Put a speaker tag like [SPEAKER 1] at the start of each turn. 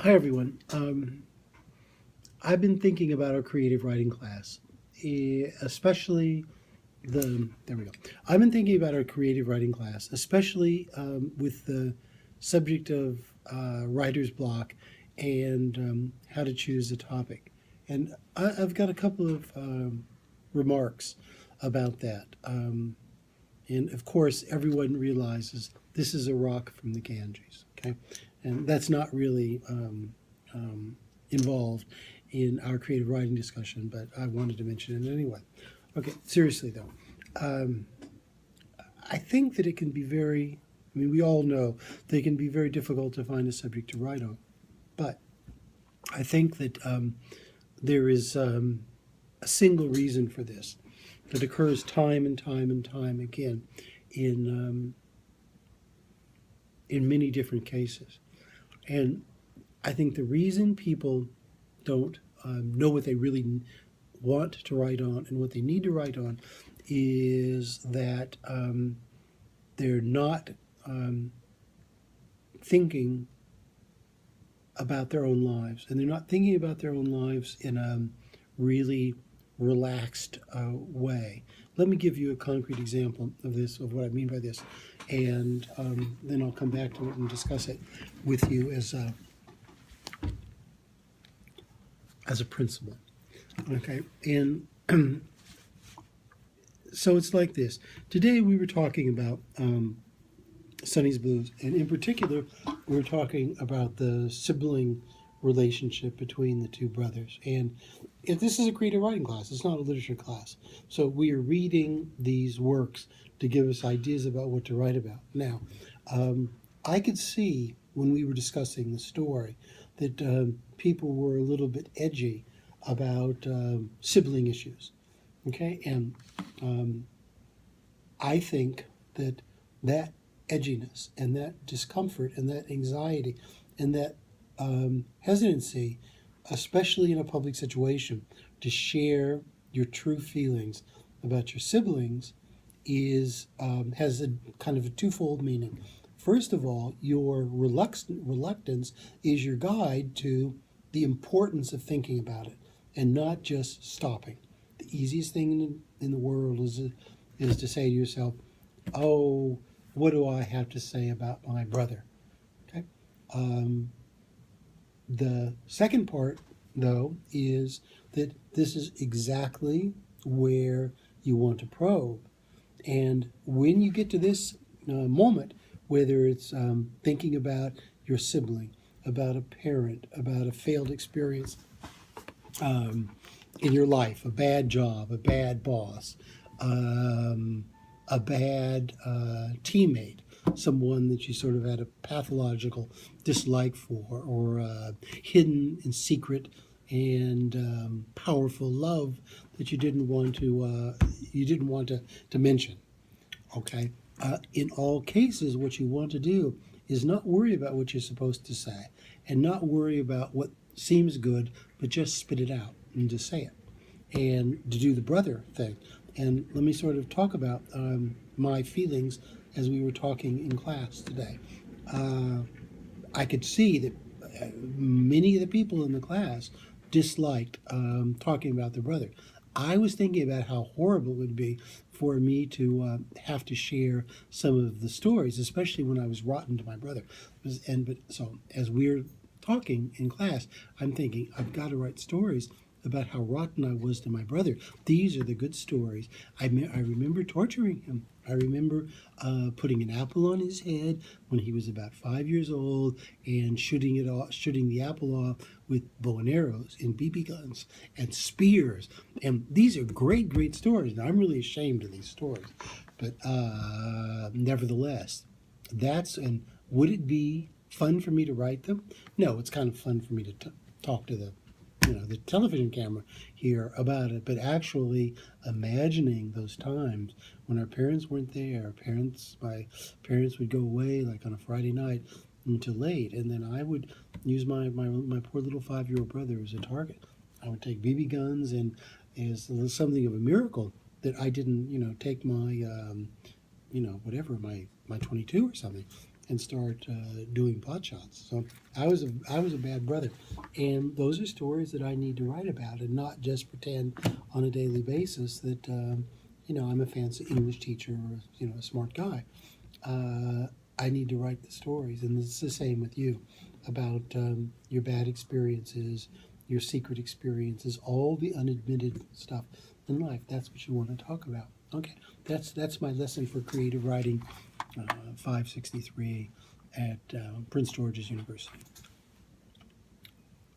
[SPEAKER 1] Hi, everyone. I've been thinking about our creative writing class, especially there we go. I've been thinking about our creative writing class, especially with the subject of writer's block and how to choose a topic. And I've got a couple of remarks about that. And of course, everyone realizes this is a rock from the Ganges, okay? And that's not really involved in our creative writing discussion, but I wanted to mention it anyway. Okay, seriously though, um, I think that it can be very, I mean, we all know that it can be very difficult to find a subject to write on, but I think that there is a single reason for this that occurs time and time and time again in in many different cases. And I think the reason people don't know what they really want to write on and what they need to write on is that they're not um, thinking about their own lives, and they're not thinking about their own lives in a really relaxed way. Let me give you a concrete example of this, of what I mean by this, and then I'll come back to it and discuss it with you as a principle. Okay, and so it's like this. Today we were talking about Sonny's Blues, and in particular, we were talking about the sibling relationship between the two brothers. And if this is a creative writing class, it's not a literature class. So we are reading these works to give us ideas about what to write about. Now, I could see when we were discussing the story that people were a little bit edgy about sibling issues. Okay, and I think that that edginess and that discomfort and that anxiety and that hesitancy, especially in a public situation, to share your true feelings about your siblings is has a kind of a twofold meaning. First of all, your reluctance is your guide to the importance of thinking about it and not just stopping. The easiest thing in the world is to say to yourself, "Oh, what do I have to say about my brother?" Okay. Um, the second part, though, is that this is exactly where you want to probe. And when you get to this moment, whether it's thinking about your sibling, about a parent, about a failed experience um, in your life, a bad job, a bad boss, um, a bad teammate, someone that you sort of had a pathological dislike for, or hidden and secret and powerful love that you didn't want to mention. Okay, in all cases, what you want to do is not worry about what you're supposed to say, and not worry about what seems good, but just spit it out and just say it, and to do the brother thing. And let me sort of talk about my feelings as we were talking in class today. Uh, I could see that many of the people in the class disliked talking about their brother. I was thinking about how horrible it would be for me to have to share some of the stories, especially when I was rotten to my brother. But so as we're talking in class, I'm thinking I've got to write stories about how rotten I was to my brother. These are the good stories. I remember torturing him. I remember putting an apple on his head when he was about 5 years old and shooting the apple off with bow and arrows and BB guns and spears. And these are great, great stories. And I'm really ashamed of these stories, but nevertheless, and would it be fun for me to write them? No, it's kind of fun for me to talk to the television camera here about it, but actually imagining those times when our parents weren't there. My parents would go away like on a Friday night until late, and then I would use my poor little 5-year-old brother as a target. I would take BB guns, and it's something of a miracle that I didn't take my whatever, my 22 or something, and start doing pot shots. So I was a bad brother, and those are stories that I need to write about, and not just pretend on a daily basis that I'm a fancy English teacher or a smart guy. I need to write the stories, and it's the same with you about your bad experiences, your secret experiences, all the unadmitted stuff in life. That's what you want to talk about. Okay, that's my lesson for creative writing, 563 at Prince George's University.